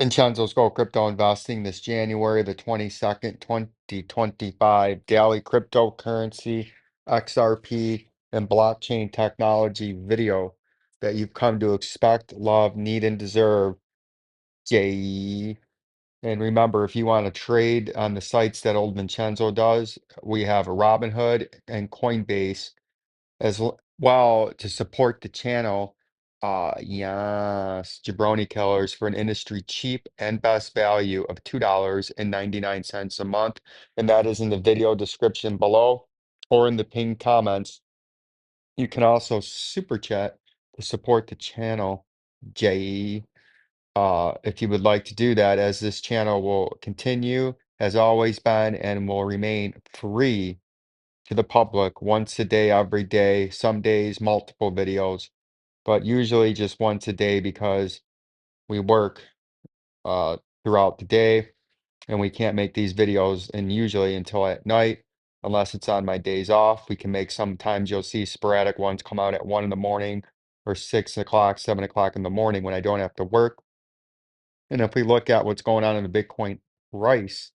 Vincenzo's Go Crypto Investing this January the 22nd, 2025. Daily cryptocurrency, XRP, and blockchain technology video that you've come to expect, love, need, and deserve. J. And remember, if you want to trade on the sites that old Vincenzo does, we have Robinhood and Coinbase well to support the channel. Yes, Jabroni Killers for an industry cheap and best value of $2.99 a month. And that is in the video description below or in the pinned comments. You can also super chat to support the channel, J. If you would like to do that, as this channel will continue, has always been, and will remain free to the public once a day, every day, some days, multiple videos, but usually just once a day because we work uh, throughout the day and we can't make these videos and usually until at night, unless it's on my days off. We can make sometimes you'll see sporadic ones come out at 1 in the morning or 6 o'clock, 7 o'clock in the morning when I don't have to work. And if we look at what's going on in the Bitcoin price,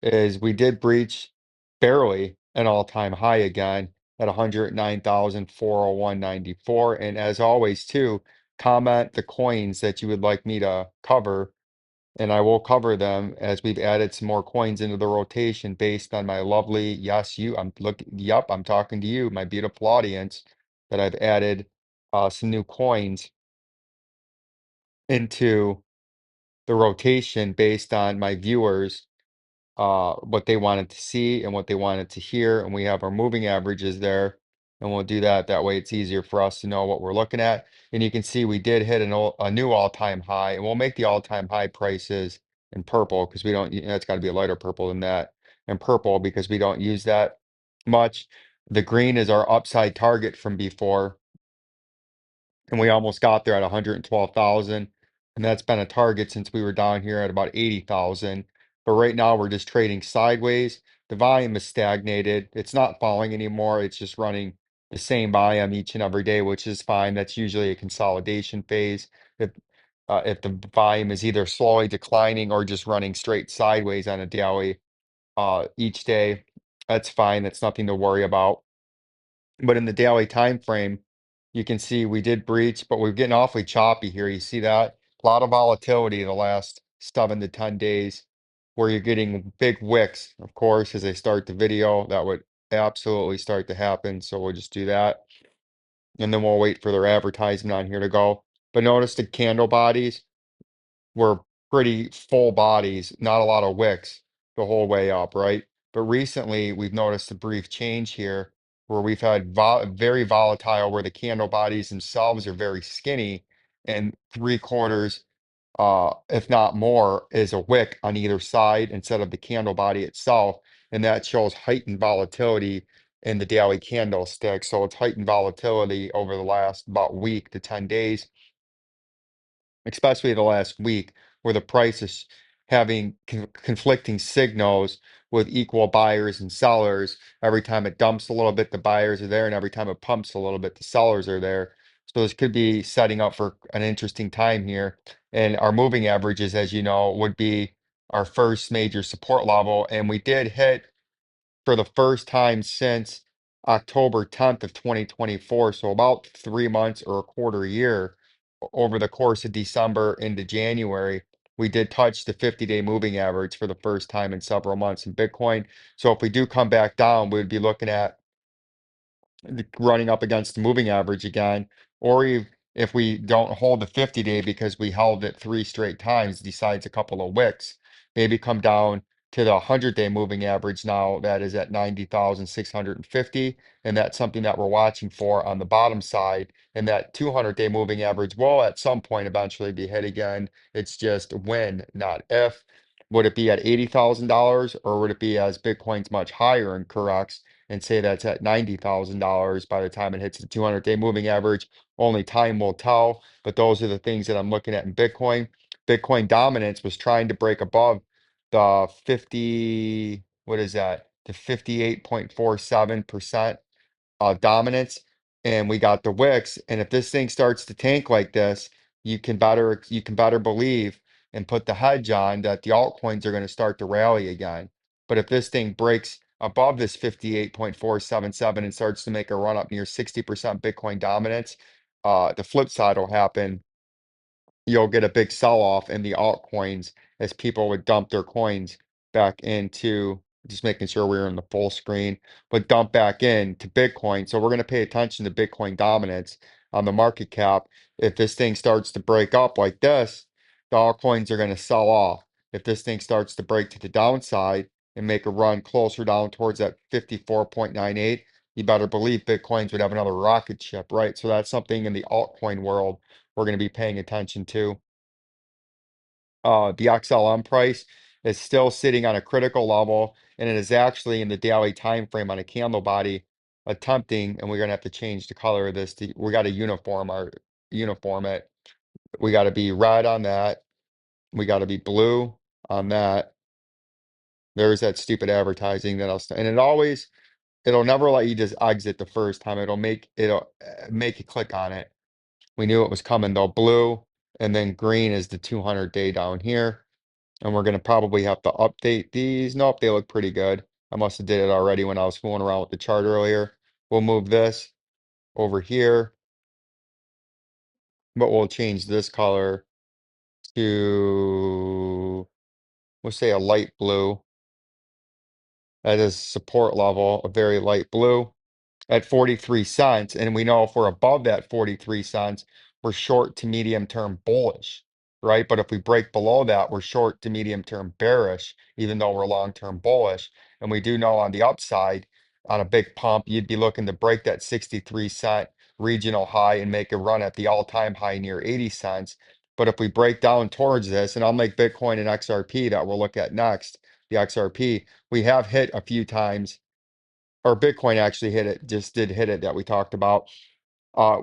is we did breach barely an all-time high again at 109,401.94. And as always, too, comment the coins that you would like me to cover, and I will cover them as we've added some more coins into the rotation based on my lovely, yes, I'm talking to you, my beautiful audience, that I've added some new coins into the rotation based on my viewers what they wanted to see and what they wanted to hear. And we have our moving averages there. And we'll do that. That way it's easier for us to know what we're looking at. And you can see we did hit a new all-time high. And we'll make the all-time high prices in purple because we don't, it's got to be a lighter purple than that. And purple because we don't use that much. The green is our upside target from before, and we almost got there at 112,000, and that's been a target since we were down here at about 80,000. But right now we're just trading sideways. The volume is stagnated. It's not falling anymore. It's just running the same volume each and every day, which is fine. That's usually a consolidation phase. If the volume is either slowly declining or just running straight sideways on a daily each day, that's fine. That's nothing to worry about. But in the daily time frame, you can see we did breach, but we're getting awfully choppy here. You see that? A lot of volatility the last 7 to 10 days, where you're getting big wicks. Of course, as I start the video, that would absolutely start to happen. So we'll just do that. And then we'll wait for their advertisement on here to go. But notice the candle bodies were pretty full bodies, not a lot of wicks the whole way up, right? But recently, we've noticed a brief change here where we've had very volatile, where the candle bodies themselves are very skinny, and 3/4, if not more, is a wick on either side instead of the candle body itself. And that shows heightened volatility in the daily candlestick. So it's heightened volatility over the last about week to 10 days, especially the last week, where the price is having conflicting signals with equal buyers and sellers. Every time it dumps a little bit, the buyers are there, and every time it pumps a little bit, the sellers are there. So this could be setting up for an interesting time here. And our moving averages, as you know, would be our first major support level. And we did hit for the first time since October 10th of 2024. So about 3 months or a quarter year over the course of December into January, we did touch the 50-day moving average for the first time in several months in Bitcoin. So if we do come back down, we'd be looking at running up against the moving average again, or if we don't hold the 50-day because we held it 3 straight times, decides a couple of wicks, maybe come down to the 100-day moving average now that is at 90,650, and that's something that we're watching for on the bottom side. And that 200-day moving average will at some point eventually be hit again. It's just when, not if. Would it be at $80,000, or would it be as Bitcoin's much higher and corrects, and say that's at $90,000 by the time it hits the 200-day moving average? Only time will tell, but those are the things that I'm looking at in Bitcoin. Bitcoin dominance was trying to break above the 50, what is that? The 58.47% dominance, and we got the wicks. And if this thing starts to tank like this, you can better believe and put the hedge on that the altcoins are going to start to rally again. But if this thing breaks above this 58.477 and starts to make a run up near 60% Bitcoin dominance, the flip side will happen. You'll get a big sell-off in the altcoins as people would dump their coins back into, just making sure we're in the full screen, but dump back into Bitcoin. So we're going to pay attention to Bitcoin dominance on the market cap. If this thing starts to break up like this, the altcoins are going to sell off. If this thing starts to break to the downside and make a run closer down towards that 54.98, you better believe Bitcoins would have another rocket ship, right? So that's something in the altcoin world we're going to be paying attention to. The XLM price is still sitting on a critical level, and it is actually in the daily time frame on a candle body attempting, and we're going to have to change the color of this. We got to uniform it. We got to be red on that. We got to be blue on that. There's that stupid advertising that and it'll never let you just exit the first time. It'll make you click on it. We knew it was coming though. Blue and then green is the 200-day down here. And we're going to probably have to update these. Nope, they look pretty good. I must have did it already when I was fooling around with the chart earlier. We'll move this over here, but we'll change this color to, we'll say a light blue. That is support level, a very light blue at 43 cents. And we know if we're above that 43 cents, we're short to medium term bullish, right? But if we break below that, we're short to medium term bearish, even though we're long term bullish. And we do know on the upside, on a big pump, you'd be looking to break that 63-cent regional high and make a run at the all-time high near 80 cents. But if we break down towards this, and I'll make Bitcoin and XRP that we'll look at next, the XRP, we have hit a few times, or Bitcoin actually hit it, just did hit it that we talked about.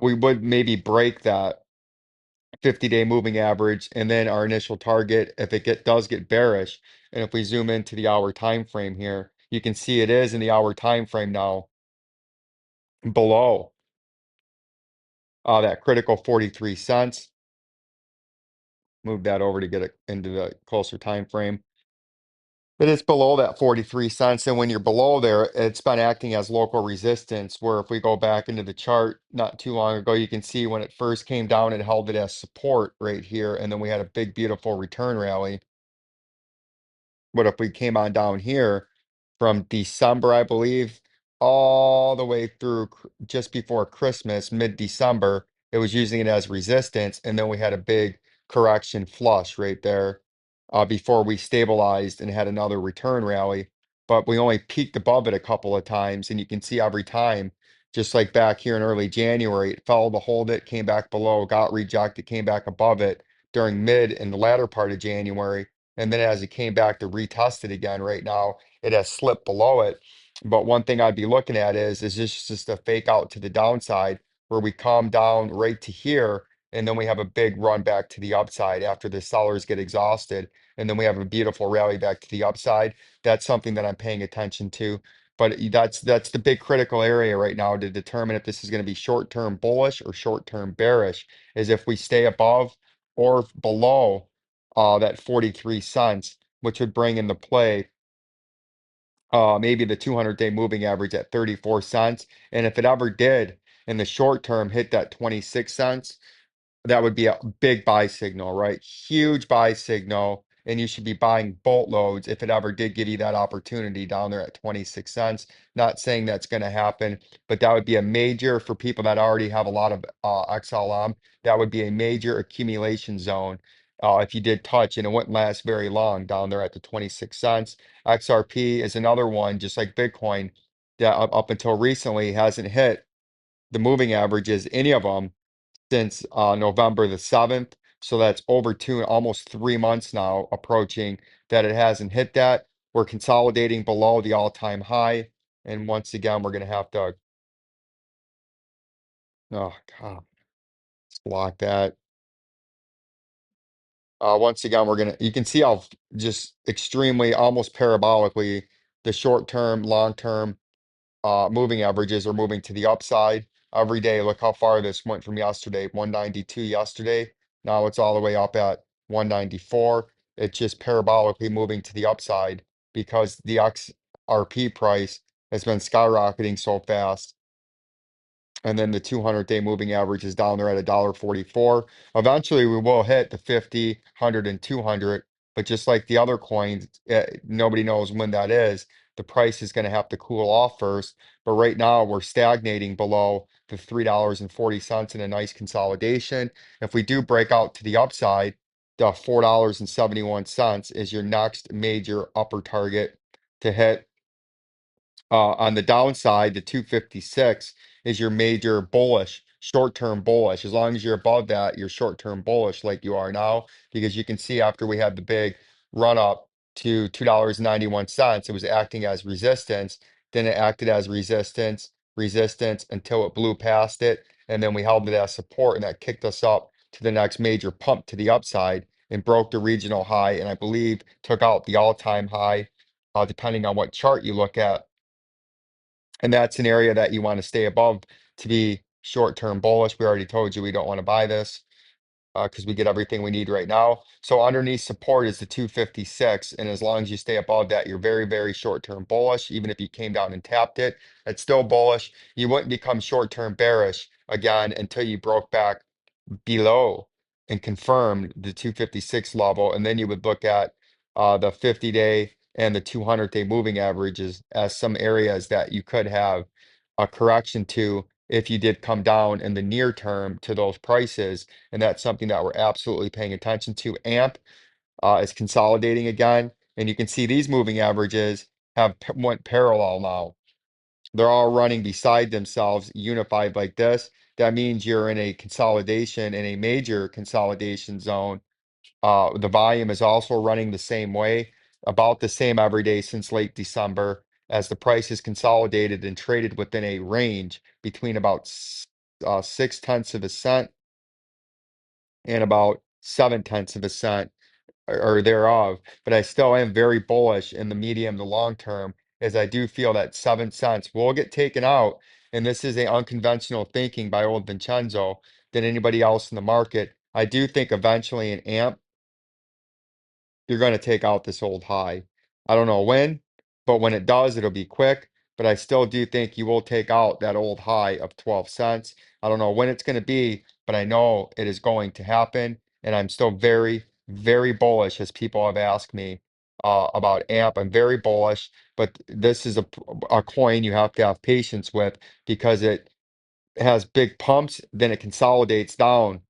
We would maybe break that 50-day moving average and then our initial target if does get bearish. And if we zoom into the hour time frame here, you can see it is in the hour time frame now below that critical 43 cents. Move that over to get it into the closer time frame. But it's below that 43 cents. And when you're below there, it's been acting as local resistance, where if we go back into the chart not too long ago, you can see when it first came down, it held it as support right here. And then we had a big, beautiful return rally. But if we came on down here from December, I believe, all the way through just before Christmas, mid-December, it was using it as resistance. And then we had a big correction flush right there before we stabilized and had another return rally. But we only peaked above it a couple of times. And you can see every time, just like back here in early January, it fell to hold it, came back below, got rejected, came back above it during mid and the latter part of January. And then as it came back to retest it again right now, it has slipped below it. But one thing I'd be looking at is this just a fake out to the downside where we come down right to here and then we have a big run back to the upside after the sellers get exhausted. And then we have a beautiful rally back to the upside. That's something that I'm paying attention to. But that's the big critical area right now to determine if this is going to be short-term bullish or short-term bearish, is if we stay above or below that 43 cents, which would bring into play maybe the 200-day moving average at 34 cents. And if it ever did in the short term hit that 26 cents, that would be a big buy signal, right? Huge buy signal. And you should be buying boatloads if it ever did give you that opportunity down there at 26 cents. Not saying that's going to happen, but that would be a major for people that already have a lot of XLM. That would be a major accumulation zone if you did touch, and it wouldn't last very long down there at the 26 cents. XRP is another one, just like Bitcoin, that up until recently hasn't hit the moving averages, any of them, since November the 7th. So that's over almost 3 months now approaching that it hasn't hit that. We're consolidating below the all-time high. And once again, we're going to have to, oh God, let's block that. Once again, you can see how just extremely, almost parabolically, the short-term, long-term moving averages are moving to the upside every day. Look how far this went from yesterday, 192 yesterday. Now it's all the way up at 194. It's just parabolically moving to the upside because the XRP price has been skyrocketing so fast. And then the 200-day moving average is down there at $1.44. Eventually, we will hit the 50, 100, and 200. But just like the other coins, nobody knows when that is. The price is going to have to cool off first. But right now, we're stagnating below the $3.40 in a nice consolidation. If we do break out to the upside, the $4.71 is your next major upper target to hit. On the downside, the 256 is your major bullish, short-term bullish. As long as you're above that, you're short-term bullish like you are now, because you can see after we had the big run up to $2.91, it was acting as resistance. Then it acted as resistance, resistance until it blew past it. And then we held it as support, and that kicked us up to the next major pump to the upside and broke the regional high. And I believe took out the all-time high, depending on what chart you look at, and that's an area that you want to stay above to be short-term bullish. We already told you we don't want to buy this because we get everything we need right now. So underneath support is the 256. And as long as you stay above that, you're very, very short-term bullish. Even if you came down and tapped it, it's still bullish. You wouldn't become short-term bearish again until you broke back below and confirmed the 256 level. And then you would look at the 50-day and the 200-day moving averages as some areas that you could have a correction to if you did come down in the near term to those prices. And that's something that we're absolutely paying attention to. AMP is consolidating again. And you can see these moving averages have went parallel now. They're all running beside themselves, unified like this. That means you're in a consolidation, in a major consolidation zone. The volume is also running the same way, about the same every day since late December, as the price is consolidated and traded within a range between about 0.6 and about 0.7 or thereof. But I still am very bullish in the medium to long term, as I do feel that 7 cents will get taken out. And this is a unconventional thinking by old Vincenzo than anybody else in the market. I do think eventually an AMP you're going to take out this old high. I don't know when, but when it does, it'll be quick. But I still do think you will take out that old high of 12 cents. I don't know when it's going to be, but I know it is going to happen. And I'm still very, very bullish, as people have asked me about AMP. I'm very bullish, but this is a coin you have to have patience with because it has big pumps, then it consolidates down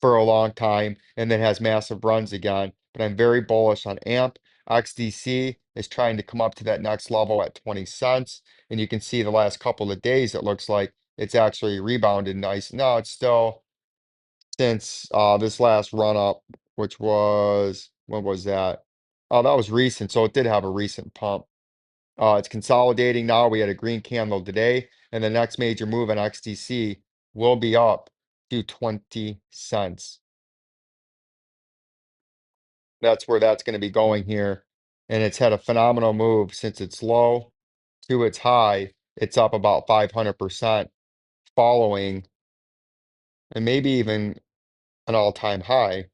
for a long time and then has massive runs again. But I'm very bullish on AMP. XDC is trying to come up to that next level at 20 cents. And you can see the last couple of days, it looks like it's actually rebounded nice. No, it's still since this last run up, which was, when was that? Oh, that was recent. So it did have a recent pump. It's consolidating now. We had a green candle today, and the next major move on XDC will be up to 20 cents. That's where that's going to be going here. And it's had a phenomenal move since its low to its high. It's up about 500% following, and maybe even an all-time high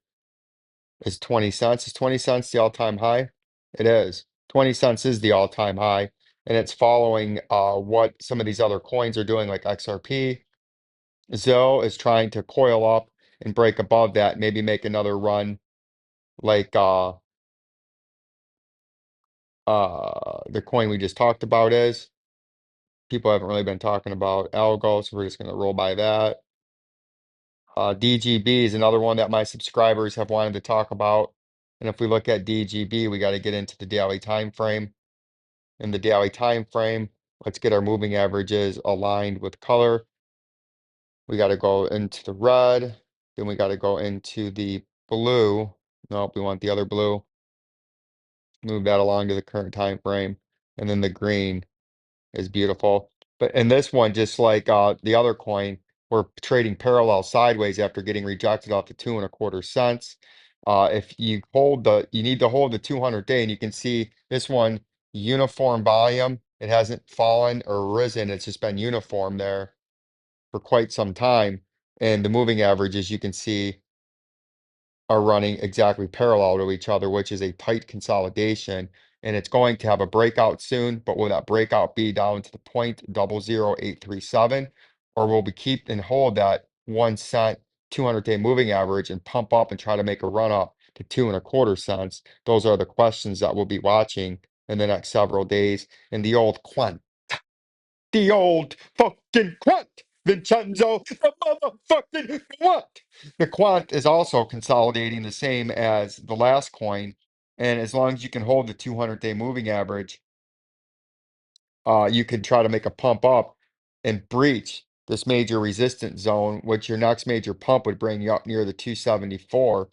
is 20 cents. Is 20 cents the all-time high? It is. 20 cents is the all-time high. And it's following what some of these other coins are doing, like XRP. ZIL is trying to coil up and break above that, maybe make another run like the coin we just talked about is. People haven't really been talking about algo, so we're just going to roll by that. DGB is another one that my subscribers have wanted to talk about. And if we look at DGB, we got to get into the daily time frame. In the daily time frame, let's get our moving averages aligned with color. We got to go into the red, then we got to go into the blue. Nope, we want the other blue. Move that along to the current time frame, and then the green is beautiful. But in this one, just like the other coin, we're trading parallel sideways after getting rejected off the 2.25 cents. If you hold you need to hold the 200-day, and you can see this one, uniform volume. It hasn't fallen or risen. It's just been uniform there for quite some time. And the moving averages, you can see are running exactly parallel to each other, which is a tight consolidation. And it's going to have a breakout soon, but will that breakout be down to the 0.00837? Or will we keep and hold that 1 cent 200-day moving average and pump up and try to make a run up to 2.25 cents? Those are the questions that we'll be watching in the next several days. And the old fucking quant, Vincenzo, the motherfucking quant. The quant is also consolidating the same as the last coin. And as long as you can hold the 200-day moving average, you could try to make a pump up and breach this major resistance zone, which your next major pump would bring you up near the 274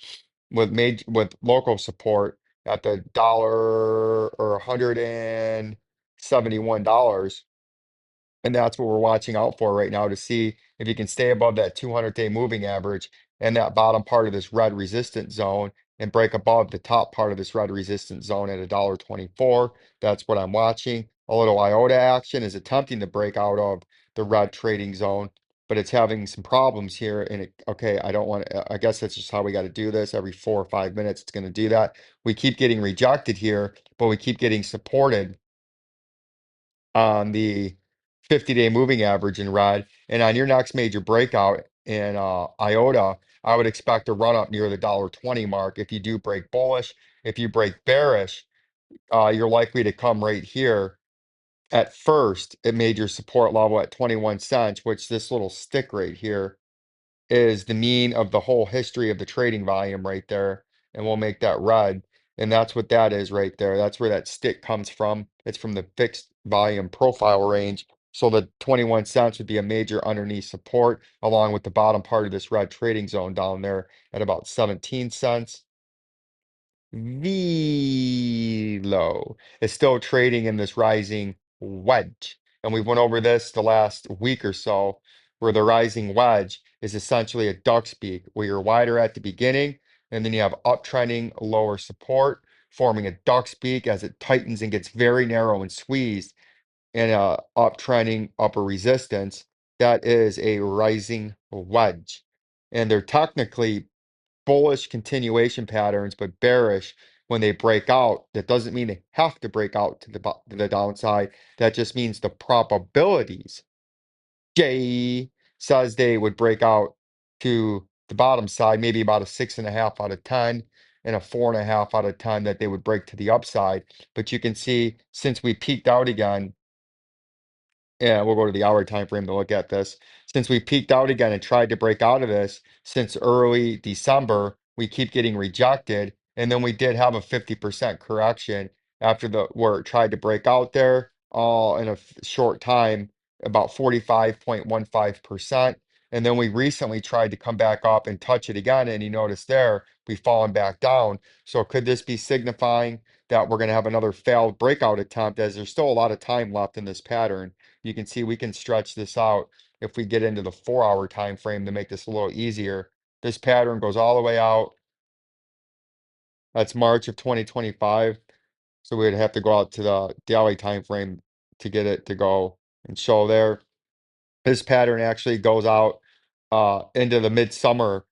with local support at the dollar or $171. And that's what we're watching out for right now to see if you can stay above that 200-day moving average and that bottom part of this red resistance zone and break above the top part of this red resistance zone at $1.24. That's what I'm watching. A little iota action is attempting to break out of the red trading zone, but it's having some problems here. And okay, I don't want to, I guess that's just how we got to do this. Every 4 or 5 minutes, it's going to do that. We keep getting rejected here, but we keep getting supported on the 50-day moving average in red. And on your next major breakout in IOTA, I would expect a run up near the $1.20 mark if you do break bullish. If you break bearish, you're likely to come right here. At first, it made your support level at 21 cents, which this little stick right here is the mean of the whole history of the trading volume right there, and we'll make that red. And that's what that is right there. That's where that stick comes from. It's from the fixed volume profile range. So the 21 cents would be a major underneath support, along with the bottom part of this red trading zone down there at about 17 cents. VELO is still trading in this rising wedge. And we went over this the last week or so, where the rising wedge is essentially a duck's beak, where you're wider at the beginning, and then you have uptrending lower support, forming a duck's beak as it tightens and gets very narrow and squeezed, and a uptrending upper resistance. That is a rising wedge. And they're technically bullish continuation patterns, but bearish when they break out. That doesn't mean they have to break out to the downside. That just means the probabilities. Jay says they would break out to the bottom side, maybe about a 6.5 out of 10 and a 4.5 out of 10 that they would break to the upside. But you can see since we peaked out again, yeah, we'll go to the hour time frame to look at this. Since we peaked out again and tried to break out of this since early December, we keep getting rejected. And then we did have a 50% correction after the where it tried to break out there all in a short time, about 45.15%. And then we recently tried to come back up and touch it again. And you notice there, we've fallen back down. So could this be signifying that we're going to have another failed breakout attempt, as there's still a lot of time left in this pattern? You can see we can stretch this out if we get into the 4 hour time frame to make this a little easier. This pattern goes all the way out. That's March of 2025. So we'd have to go out to the daily time frame to get it to go and show there. This pattern actually goes out into the midsummer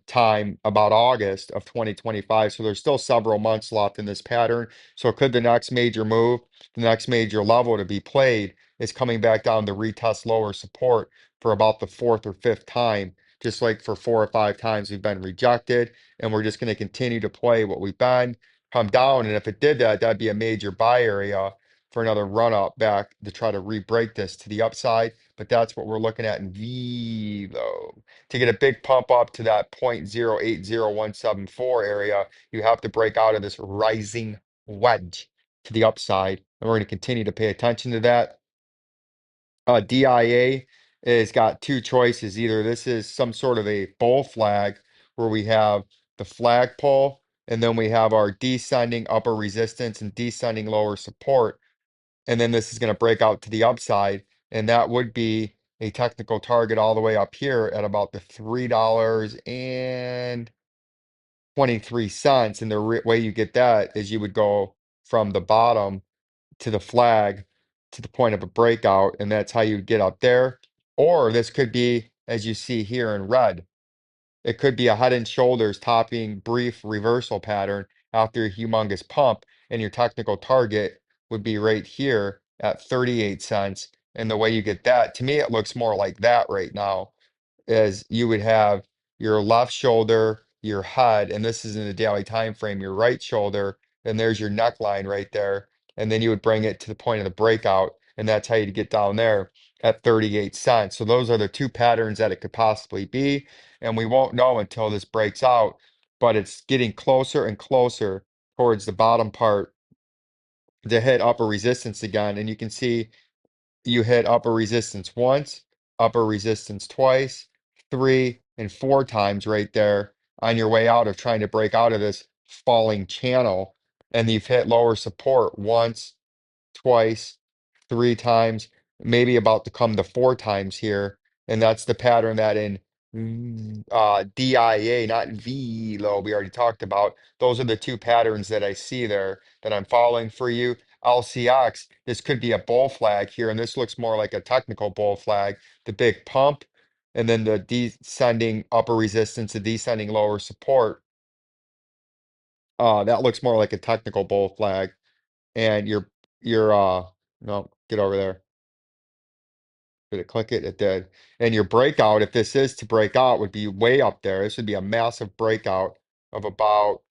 time, about August of 2025. So there's still several months left in this pattern. So could the next major move, the next major level to be played is coming back down to retest lower support for about the fourth or fifth time, just like for 4 or 5 times we've been rejected. And we're just going to continue to play what we've been, come down. And if it did that, that'd be a major buy area for another run up back to try to re-break this to the upside. But that's what we're looking at in VELO. To get a big pump up to that 0.080174 area, you have to break out of this rising wedge to the upside. And we're going to continue to pay attention to that. DIA has got two choices. Either this is some sort of a bull flag where we have the flagpole, and then we have our descending upper resistance and descending lower support. And then this is going to break out to the upside, and that would be a technical target all the way up here at about the $3.23. And the way you get that is you would go from the bottom to the flag to the point of a breakout, and that's how you get up there. Or this could be, as you see here in red, It could be a head and shoulders topping brief reversal pattern after a humongous pump, and your technical target would be right here at 38 cents. And the way you get that, to me, it looks more like that right now, is you would have your left shoulder, your head, and this is in the daily time frame, your right shoulder, and there's your neckline right there. And then you would bring it to the point of the breakout, and that's how you get down there at 38 cents. So those are the two patterns that it could possibly be, and we won't know until this breaks out, but it's getting closer and closer towards the bottom part to hit upper resistance again. And you can see you hit upper resistance once, upper resistance twice, three, and four times right there on your way out of trying to break out of this falling channel. And you've hit lower support once, twice, three times, maybe about to come to four times here. And that's the pattern that in DIA, not VELO, we already talked about. Those are the two patterns that I see there that I'm following for you. LCX, this could be a bull flag here, and this looks more like a technical bull flag. The big pump, and then the descending upper resistance, the descending lower support. That looks more like a technical bull flag. And your no, get over there. Did it click it? It did. And your breakout, if this is to break out, would be way up there. This would be a massive breakout of about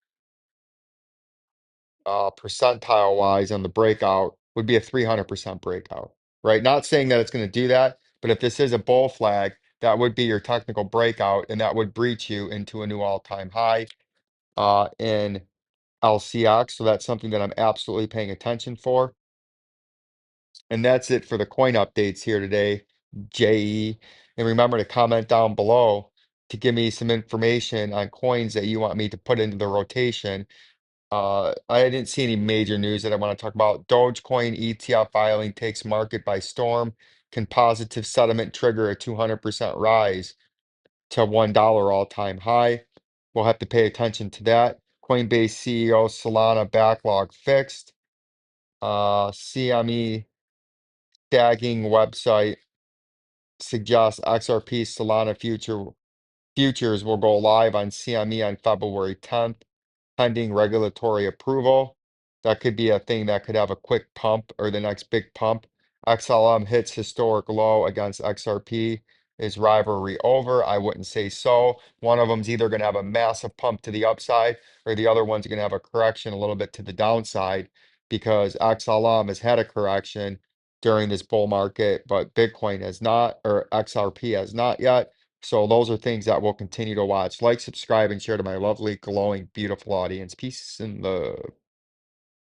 percentile wise on the breakout would be a 300% breakout, right? Not saying that it's going to do that, but if this is a bull flag, that would be your technical breakout, and that would breach you into a new all-time high in LCX. So that's something that I'm absolutely paying attention for. And that's it for the coin updates here today, JE. And remember to comment down below to give me some information on coins that you want me to put into the rotation. I didn't see any major news that I want to talk about. Dogecoin ETF filing takes market by storm. Can positive sentiment trigger a 200% rise to $1 all-time high? We'll have to pay attention to that. Coinbase CEO Solana backlog fixed. CME tagging website suggests XRP Solana futures will go live on CME on February 10th, pending regulatory approval. That could be a thing that could have a quick pump or the next big pump. XLM hits historic low against XRP. Is rivalry over? I wouldn't say so. One of them's either going to have a massive pump to the upside, or the other one's going to have a correction a little bit to the downside, because XLM has had a correction during this bull market, but Bitcoin has not, or XRP has not yet. So those are things that we'll continue to watch. Like, subscribe, and share to my lovely, glowing, beautiful audience. Peace and love.